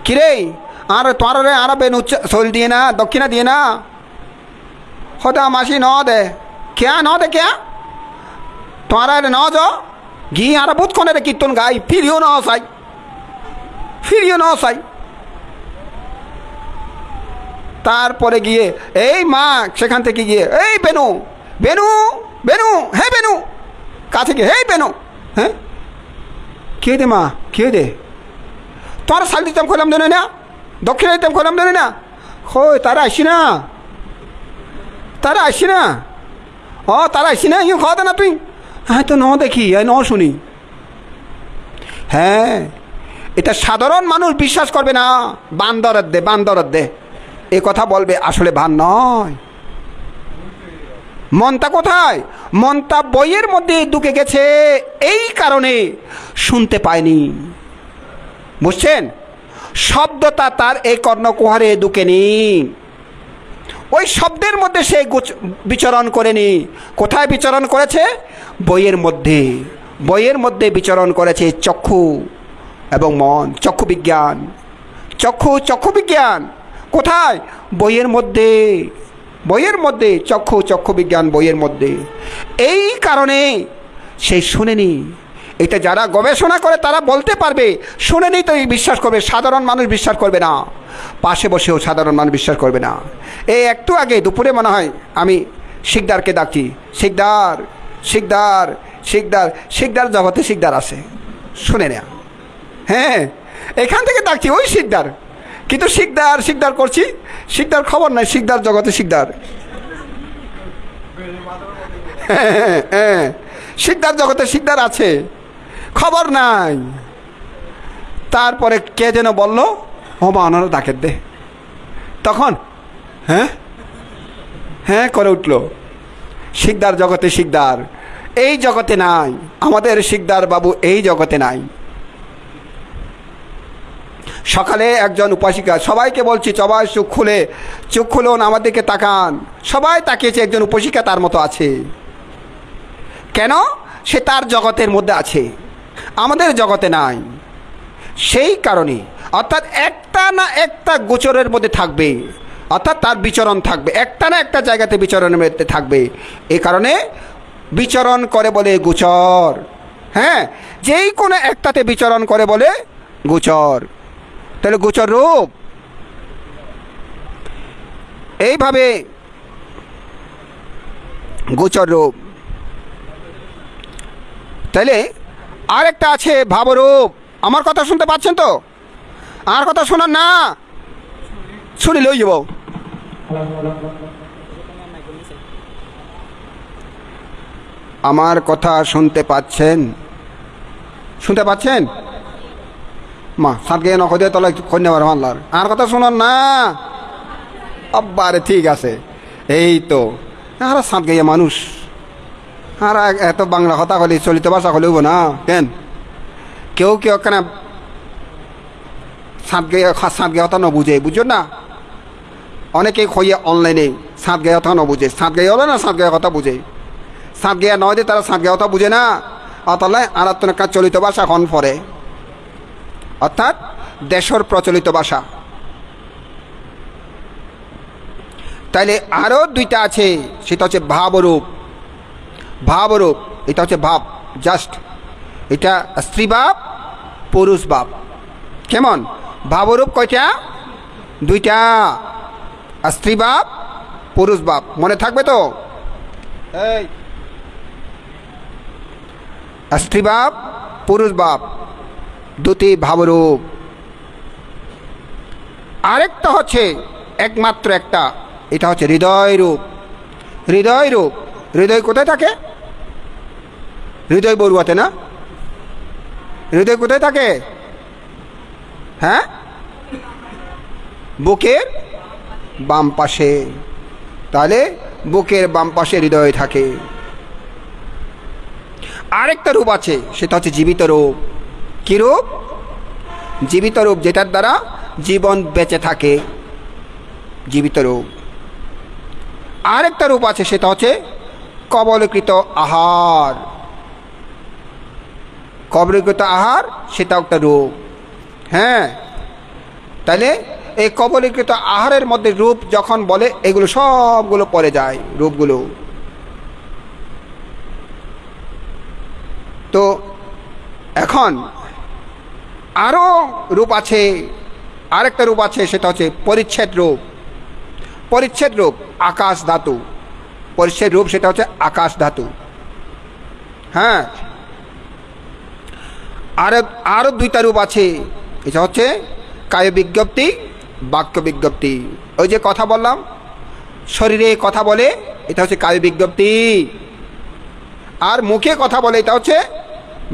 কিরে আর তোমার রে আর বেনু চল দিয়ে না, দক্ষিণা দিয়ে না, হতা মাসি ন দে, ক্যা ন দে, ক্যা তোমারা ন যা ঘি আর বুধক্ষণের কীর্তন গাই, ফিরিও ন চাই, ফিরিও ন চাই। তারপরে গিয়ে এই মা সেখান থেকে গিয়ে, এই বেনু বেনু বেনু, হে বেনু, কাছে গিয়ে, হেই বেনু, হ্যাঁ কে দে মা, কে দে, তোমার শাল দিতাম খোলাম দেনে না, দক্ষিণা দিতাম খোলাম দেনে না, হই তারা আসি না, তারা আসি না, ও তারা আসি না, ইউ খাওয়া দে না তুই, হ্যাঁ তো ন দেখি, ন শুনি। হ্যাঁ, এটা সাধারণ মানুষ বিশ্বাস করবে না, বান্দরের দে, বান্দরের দে এ কথা বলবে, আসলে ভান নয়। মনটা কোথায়? মনটা বইয়ের মধ্যে ঢুকে গেছে, এই কারণে শুনতে পায়নি। বুঝছেন? শব্দটা তার এই কর্ণকুহারে ঢুকেনি, ওই শব্দের মধ্যে সে বিচরণ করেনি। কোথায় বিচরণ করেছে? বইয়ের মধ্যে। বইয়ের মধ্যে বিচরণ করেছে চক্ষু এবং মন, চক্ষু বিজ্ঞান, চক্ষু বিজ্ঞান কোথায়? বইয়ের মধ্যে, বইয়ের মধ্যে, চক্ষু বিজ্ঞান বইয়ের মধ্যে। এই কারণে সে শুনেনি। এটা যারা গবেষণা করে তারা বলতে পারবে, শুনেনি তো বিশ্বাস করবে, সাধারণ মানুষ বিশ্বাস করবে না, পাশে বসেও সাধারণ মানুষ বিশ্বাস করবে না। এই একটু আগে দুপুরে মনে হয় আমি শিকদারকে ডাকি, শিকদার শিকদার শিকদার, শিকদার জগতে শিকদার আছে, শুনে না। হ্যাঁ, এখান থেকে ডাকছি ওই শিকদার, কিন্তু শিকদার শিকদার করছি, শিকদার খবর নাই, শিকদার জগতে শিকদার। হ্যাঁ, শিকদার জগতে শিকদার আছে, খবর নাই। তারপরে কে যেন বলল, ও মা ওনারা ডাকের দে, তখন হ্যাঁ হ্যাঁ করে উঠল। শিকদার জগতে শিকদার এই জগতে নাই, আমাদের শিকদার বাবু এই জগতে নাই। সকালে একজন উপাসিকা, সবাইকে বলছি সবাই চোখ খুলুন, আমার দিকে তাকান। সবাই তাকিয়েছে, একজন উপাসিকা তার মতো আছে। কেন? সে তার জগতের মধ্যে আছে, আমাদের জগতে নাই। সেই কারণে অর্থাৎ একটা না একটা গোচরের মধ্যে থাকবে, অর্থাৎ তার বিচরণ থাকবে, একটা না একটা জায়গাতে বিচরণের মধ্যে থাকবে। এই কারণে বিচরণ করে বলে গোচর। হ্যাঁ, যেই কোনো একটাতে বিচরণ করে বলে গোচর। তাহলে গোচর রূপ এইভাবে গোচর রূপ। তাইলে আরেকটা আছে ভাবরূপ। আমার কথা শুনতে পাচ্ছেন তো? আর কথা শোনার না, শুনি লই যাব। আমার কথা শুনতে পাচ্ছেন? শুনতে পাচ্ছেন? মা সাতগে নখদে তলে কন্যাবার মানলার আর কথা শোনার না। আব্বারে ঠিক আছে, এই তো আর সাত গাইয়া মানুষ আর এত বাংলা কথা হলে চলিত ভাষা হলেও না কেন? কেউ কেউ কেন সাত গায়ে কথা নবুঝে, বুঝছো না? অনেকেই খইয়া অনলাইনে সাত গায়ে কথা নবুঝে। সাত গায়ে হলে না সাত গায়ে কথা বুঝে, সাত গায়ে নয় যে তারা সাত গায়ে কথা বুঝে না। অতলায় আর একটা চলিত ভাষা হন পরে, অর্থাৎ দেশের প্রচলিত ভাষা। তাইলে আরও দুইটা আছে, সেটা হচ্ছে ভাবরূপ। ভাবরূপ এটা হচ্ছে ভাব, জাস্ট এটা স্ত্রী ভাব, পুরুষ ভাব। কেমন? ভাবরূপ কয়টা? দুইটা, স্ত্রী ভাব, পুরুষ ভাব। মনে থাকবে তো? এই স্ত্রী ভাব, পুরুষ ভাব, দুটি ভাবরূপ। আরেকটা হচ্ছে একমাত্র একটা, এটা হচ্ছে হৃদয় রূপ। হৃদয় রূপ, হৃদয় কোথায় থাকে? হৃদয় বড়ুয়াতে না? হৃদয় কোথায় থাকে? হ্যাঁ, বুকের বাম পাশে। তাহলে বুকের বাম পাশে হৃদয় থাকে। আরেকটা রূপ আছে, সেটা হচ্ছে জীবিত রূপ। কি রূপ? জীবিত রূপ, যেটার দ্বারা জীবন বেঁচে থাকে, জীবিত রূপ। আরেকটা রূপ আছে, সেটা হচ্ছে কবলীকৃত আহার। কবলীকৃত আহার, সেটা একটা রূপ। হ্যাঁ, তাহলে এই কবলীকৃত আহারের মধ্যে রূপ যখন বলে, এগুলো সবগুলো পড়ে যায় রূপগুলো। তো এখন আরও রূপ আছে, আরেকটা রূপ আছে, সেটা হচ্ছে পরিচ্ছেদ রূপ। পরিচ্ছেদ রূপ আকাশ ধাতু। পরিচ্ছেদ রূপ সেটা হচ্ছে আকাশ ধাতু। হ্যাঁ, আরও দুইটা রূপ আছে, এটা হচ্ছে কায় বিজ্ঞপ্তি, বাক্য বিজ্ঞপ্তি। ওই যে কথা বললাম, শরীরে কথা বলে, এটা হচ্ছে কায় বিজ্ঞপ্তি। আর মুখে কথা বলে, এটা হচ্ছে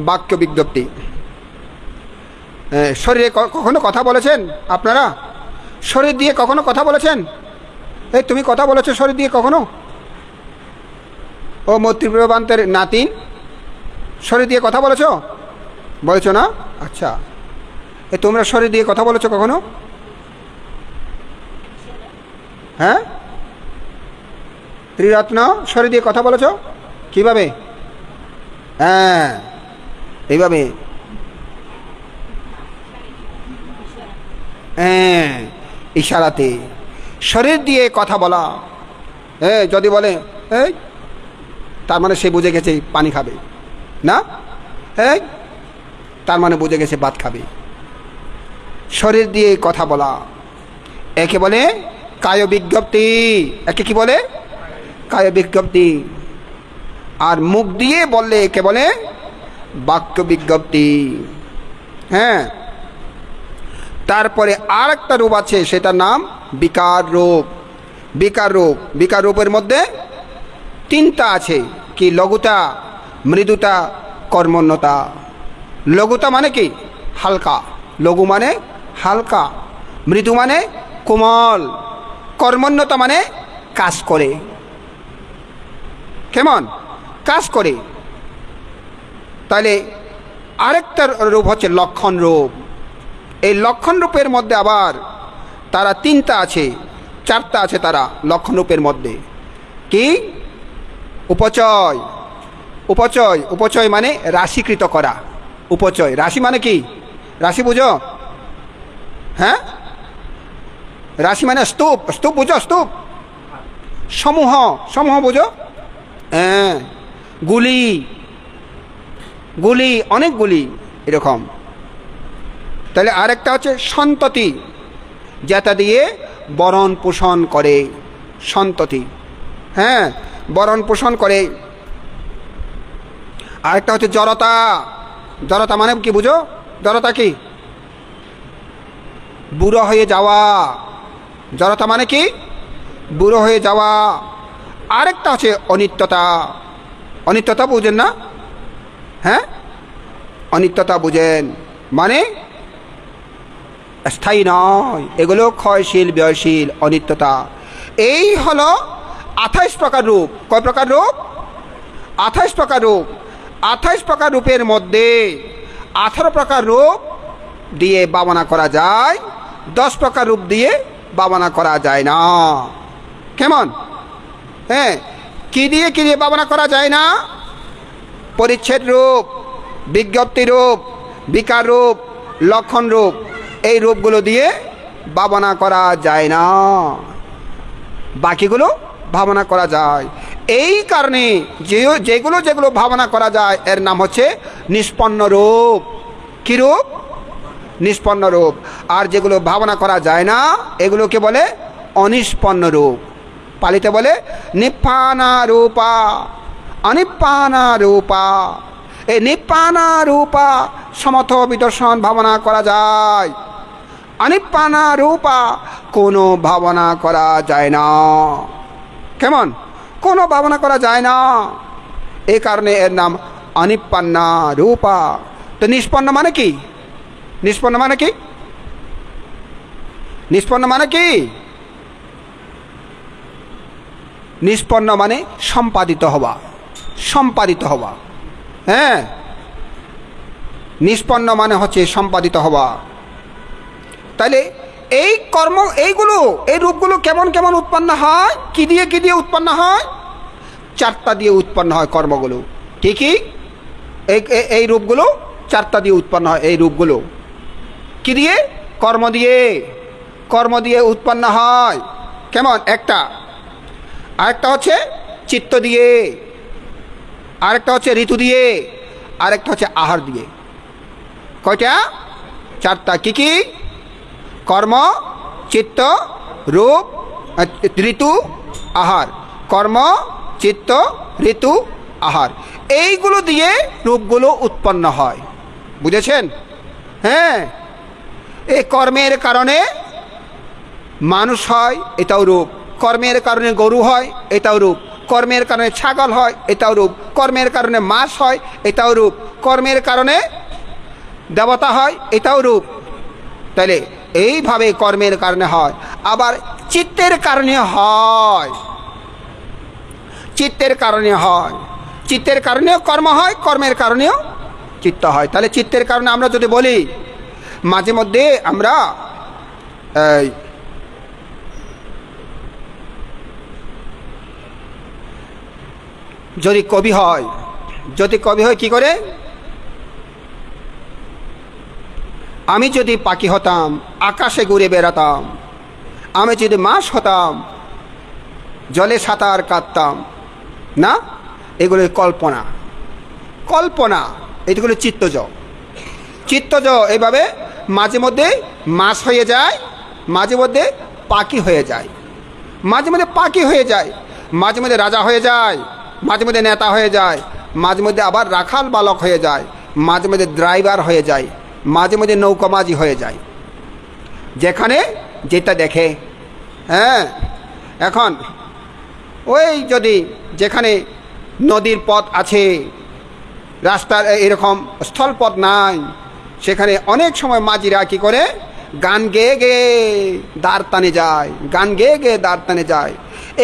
বাক্য বিজ্ঞপ্তি। শরীরে কখনো কথা বলেছেন আপনারা? শরীর দিয়ে কখনো কথা বলেছেন? এই তুমি কথা বলেছো শরীর দিয়ে কখনো? ও মৈত্রীপ্রবান্তের নাতিন, শরীর দিয়ে কথা বলেছো? বলেছো না? আচ্ছা, তোমরা শরীর দিয়ে কথা বলেছো কখনো? হ্যাঁ, ত্রিরত্ন শরীর দিয়ে কথা বলেছো কিভাবে? হ্যাঁ, এইভাবে। হ্যাঁ, ইশারাতে শরীর দিয়ে কথা বলা। যদি বলে এই, তার মানে সে বুঝে গেছে পানি খাবে না। এই, তার মানে বুঝে গেছে ভাত খাবে। শরীর দিয়ে কথা বলা, একে বলে কায় বিজ্ঞপ্তি। একে কি বলে? কায় বিজ্ঞপ্তি। আর মুখ দিয়ে বললে একে বলে বাক্য বিজ্ঞপ্তি। হ্যাঁ, তারপরে আর একটা রূপ আছে, সেটার নাম বিকার রূপ। বিকার রূপ, বিকার রূপের মধ্যে তিনটা আছে। কি? লঘুতা, মৃদুতা, কর্মণ্যতা। লঘুতা মানে কি? হালকা। লঘু মানে হালকা, মৃদু মানে কোমল, কর্মণ্যতা মানে কাজ করে। কেমন? কাজ করে। তাহলে আরেকটা রূপ হচ্ছে লক্ষণ রূপ। এই লক্ষণ রূপের মধ্যে আবার তারা তিনটা আছে, চারটা আছে তারা লক্ষণ রূপের মধ্যে। কি? উপচয়। উপচয়, উপচয় মানে রাশিকৃত করা। উপচয়, রাশি মানে কি? রাশি বুঝো? হ্যাঁ, রাশি মানে স্তূপ। স্তূপ বুঝো? স্তূপ, সমূহ, সমূহ বুঝো? হ্যাঁ, গুলি, গুলি, অনেক গুলি, এরকম। তাহলে আরেকটা হচ্ছে সন্ততি, যেটা দিয়ে বরণ পোষণ করে। সন্ততি, হ্যাঁ, বরণ পোষণ করে। আরেকটা হচ্ছে জড়তা। জড়তা মানে কি বুঝো? জড়তা কি? বুড়ো হয়ে যাওয়া। জড়তা মানে কি? বুড়ো হয়ে যাওয়া। আরেকটা হচ্ছে অনিত্যতা। অনিত্যতা বুঝেন না? হ্যাঁ, অনিত্যতা বুঝেন, মানে স্থায়ী নয়, এগুলো ক্ষয়শীল, ব্যয়শীল, অনিত্যতা। এই হলো 28 প্রকার রূপ। কয় প্রকার রূপ? 28 প্রকার রূপ। 28 প্রকার রূপের মধ্যে 18 প্রকার রূপ দিয়ে ভাবনা করা যায়, 10 প্রকার রূপ দিয়ে ভাবনা করা যায় না। কেমন? হ্যাঁ, কি দিয়ে ভাবনা করা যায় না? পরিচ্ছেদ রূপ, বিজ্ঞপ্তি রূপ, বিকার রূপ, লক্ষণ রূপ, এই রূপগুলো দিয়ে ভাবনা করা যায় না, বাকিগুলো ভাবনা করা যায়। এই কারণে যেগুলো ভাবনা করা যায় এর নাম হচ্ছে নিষ্পন্ন রূপ। কি রূপ? নিষ্পন্ন রূপ। আর যেগুলো ভাবনা করা যায় না এগুলোকে বলে অনিষ্পন্ন রূপ। পালিতে বলে নিপ্পানা রূপা, অনিপ্পানা রূপা। এই নিপ্পানা রূপা সমথ বিদর্শন ভাবনা করা যায়, অনিপ্পানা রূপা কোনো ভাবনা করা যায় না। কেমন? কোনো ভাবনা করা যায় না, এই কারণে এর নাম অনিপ্পান্না রূপা। তো নিষ্পন্ন মানে কি? নিষ্পন্ন মানে কি? নিষ্পন্ন মানে কি? নিষ্পন্ন মানে সম্পাদিত হওয়া, সম্পাদিত হওয়া। হ্যাঁ, নিষ্পন্ন মানে হচ্ছে সম্পাদিত হওয়া। তাহলে এই কর্ম, এই রূপগুলো কেমন কেমন উৎপন্ন হয়? কি দিয়ে উৎপন্ন হয়? 4টা দিয়ে উৎপন্ন হয় কর্মগুলো। কি কি? এই রূপগুলো 4টা দিয়ে উৎপন্ন হয়। এই রূপগুলো কি দিয়ে? কর্ম দিয়ে। কর্ম দিয়ে উৎপন্ন হয়। কেমন? একটা। আরেকটা হচ্ছে চিত্ত দিয়ে, আরেকটা হচ্ছে ঋতু দিয়ে, আরেকটা হচ্ছে আহার দিয়ে। কয়টা? 4টা। কি কি? কর্ম, চিত্ত, রূপ, ঋতু, আহার। কর্ম, চিত্ত, ঋতু, আহার, এইগুলো দিয়ে রূপগুলো উৎপন্ন হয়। বুঝেছেন? হ্যাঁ, এই কর্মের কারণে মানুষ হয়, এটাও রূপ। কর্মের কারণে গরু হয়, এটাও রূপ। কর্মের কারণে ছাগল হয়, এটাও রূপ। কর্মের কারণে মাছ হয়, এটাও রূপ। কর্মের কারণে দেবতা হয়, এটাও রূপ। তাহলে এইভাবে কর্মের কারণে হয়। আবার চিত্তের কারণে হয়, চিত্তের কারণে হয়। চিত্তের কারণেও কর্ম হয়, কর্মের কারণেও চিত্ত হয়। তাহলে চিত্তের কারণে আমরা যদি বলি, মাঝে মধ্যে আমরা যদি কবি হয়, কি করে? আমি যদি পাখি হতাম, আকাশে ঘুরে বেড়াতাম। আমি যদি মাছ হতাম, জলে সাঁতার কাটতাম। না, এগুলো কল্পনা। কল্পনা, এগুলো চিত্তজ। চিত্তজ এইভাবে মাঝে মধ্যে মাছ হয়ে যায়, মাঝে মধ্যে পাখি হয়ে যায়, মাঝে মধ্যে পাখি হয়ে যায়, মাঝে মধ্যে রাজা হয়ে যায়, মাঝে মধ্যে নেতা হয়ে যায়, মাঝে মধ্যে আবার রাখাল বালক হয়ে যায়, মাঝে মধ্যে ড্রাইভার হয়ে যায়, মাঝে মধ্যে নৌকামাঝি হয়ে যায়, যেখানে যেটা দেখে। হ্যাঁ, এখন ওই যদি যেখানে নদীর পথ আছে, রাস্তার এরকম স্থলপথ নাই, সেখানে অনেক সময় মাঝিরা কী করে? গান গেয়ে গেয়ে দাঁড় টানে যায়, গান গেয়ে গেয়ে দাঁড় টানে যায়।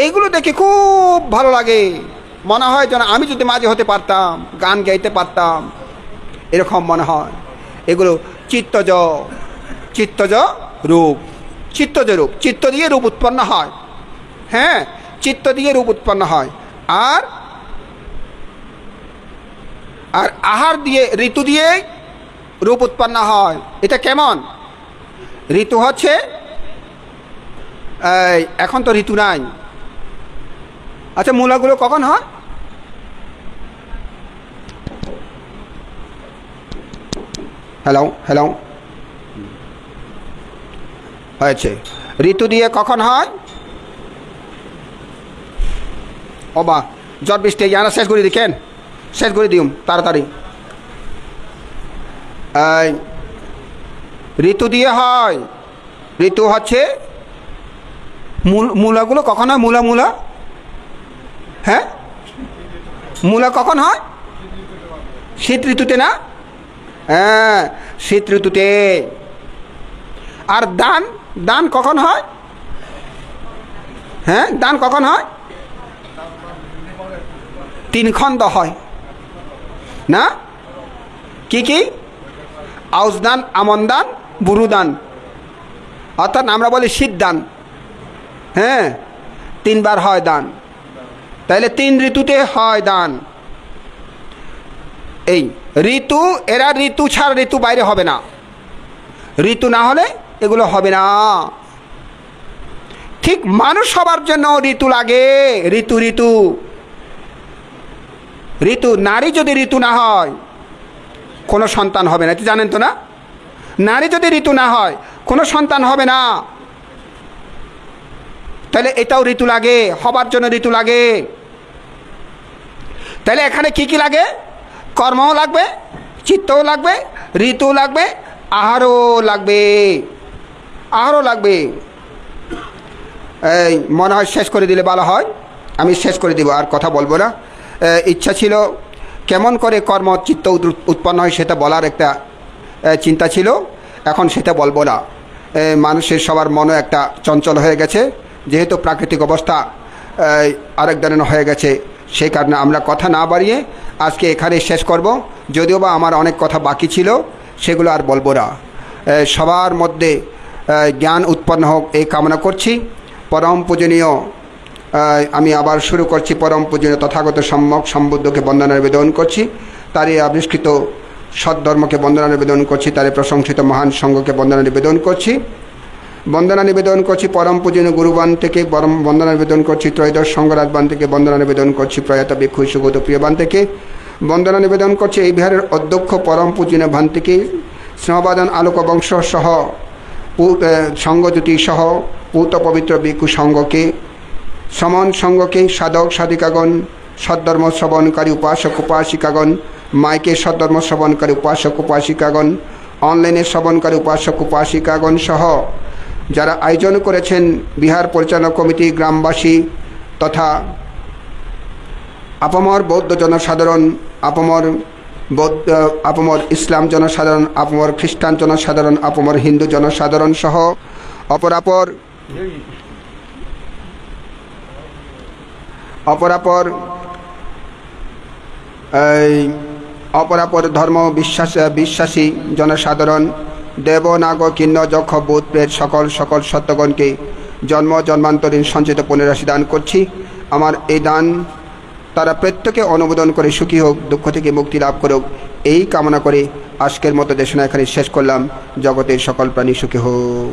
এইগুলো দেখে খুব ভালো লাগে, মনে হয় যেন আমি যদি মাঝি হতে পারতাম, গান গাইতে পারতাম, এরকম মনে হয়। এগুলো চিত্তজ, চিত্তজ রূপ, চিত্তজ রূপ। চিত্ত দিয়ে রূপ উৎপন্ন হয়। হ্যাঁ, চিত্ত দিয়ে রূপ উৎপন্ন হয়। আর আর আহার দিয়ে, ঋতু দিয়ে রূপ উৎপন্ন হয়। এটা কেমন? ঋতু হচ্ছে, এখন তো ঋতু নাই। আচ্ছা, মূলাগুলো কখন হয়? হ্যালো হ্যালো, হয়েছে। ঋতু দিয়ে কখন হয়? অবা ঝড় বৃষ্টি জানা শেষ করে দিই কেন শেষ করে দিউম তাড়াতাড়ি ঋতু দিয়ে হয় ঋতু হচ্ছে মূলাগুলো কখন হয় মূলা হ্যাঁ মূলা কখন হয় শীত ঋতুতে না হ্যাঁ শীত ঋতুতে আর দান কখন হয় হ্যাঁ দান কখন হয় 3 খণ্ড হয় না কি আউশ দান আমন দান বুরু দান অর্থাৎ আমরা বলি শীত দান হ্যাঁ 3 বার হয় দান তাইলে 3 ঋতুতে হয় দান এই ঋতু এরা ঋতু ছাড়া ঋতু বাইরে হবে না ঋতু না হলে এগুলো হবে না ঠিক মানুষ হবার জন্য ঋতু লাগে ঋতু ঋতু ঋতু নারী যদি ঋতু না হয় কোনো সন্তান হবে না জানেন তো না নারী যদি ঋতু না হয় কোনো সন্তান হবে না তাহলে এটাও ঋতু লাগে হবার জন্য ঋতু লাগে তাহলে এখানে কি লাগে কর্মও লাগবে চিত্তও লাগবে ঋতু লাগবে আহারও লাগবে এই মনে হয় শেষ করে দিলে ভালো হয় আমি শেষ করে দিব আর কথা বলবো না ইচ্ছা ছিল কেমন করে কর্ম চিত্ত উৎপন্ন হয় সেটা বলার একটা চিন্তা ছিল এখন সেটা বলবো না মানুষের সবার মনে একটা চঞ্চল হয়ে গেছে যেহেতু প্রাকৃতিক অবস্থা আরেক ধরনের হয়ে গেছে সেই কারণে আমরা কথা না বাড়িয়ে আজকে এখানে শেষ করব যদিও বা আমার অনেক কথা বাকি ছিল সেগুলো আর বলবো না সবার মধ্যে জ্ঞান উৎপন্ন হোক এই কামনা করছি পরম পূজনীয় আমি আবার শুরু করছি পরম পূজনীয় তথাগত সম্যক সম্বুদ্ধকে বন্দনা নিবেদন করছি তারই আবিষ্কৃত সদ্ধর্মকে বন্দনা নিবেদন করছি তারই প্রশংসিত মহান সঙ্গকে বন্দনা নিবেদন করছি পরম পূজনীয় গুরুবান থেকে বন্দনা নিবেদন করছি ত্রয়োদশ সঙ্গরাজবান থেকে বন্দনা নিবেদন করছি প্রয়াত ভিক্ষু সুগত প্রিয়বান থেকে বন্দনা নিবেদন করছি এই বিহারের অধ্যক্ষ পরম পূজনীয় ভান থেকে স্নেহবাদন আলোক বংশ সহ সঙ্গজ্যোতি সহ পূত পবিত্র ভিক্ষু সঙ্গকে সমন সঙ্গকে সাধক সাধিকাগণ সদ্ধর্ম শ্রবণকারী উপাসক উপাসিকাগণ মাইকে সদ্ধর্ম শ্রবণকারী উপাসক উপাসিকাগণ অনলাইনে শ্রবণকারী উপাসক উপাসিকাগণ সহ যারা আয়োজন করেছেন বিহার পরিচালনা কমিটি গ্রামবাসী তথা আপামর বৌদ্ধ জনসাধারণ আপামর ইসলাম জনসাধারণ আপামর খ্রিস্টান জনসাধারণ আপামর হিন্দু জনসাধারণ সহ অপরাপর ধর্ম বিশ্বাসী জনসাধারণ দেব নাগ কিন্ন যক্ষ ভূত প্রেত সকল সত্যগণকে জন্মান্তরীণ সঞ্চিত পুনরাশি দান করছি আমার এই দান তারা প্রত্যেকে অনুমোদন করে সুখী হোক দুঃখ থেকে মুক্তি লাভ করুক এই কামনা করে আজকের মতো দেশনা এখানে শেষ করলাম জগতের সকল প্রাণী সুখী হোক।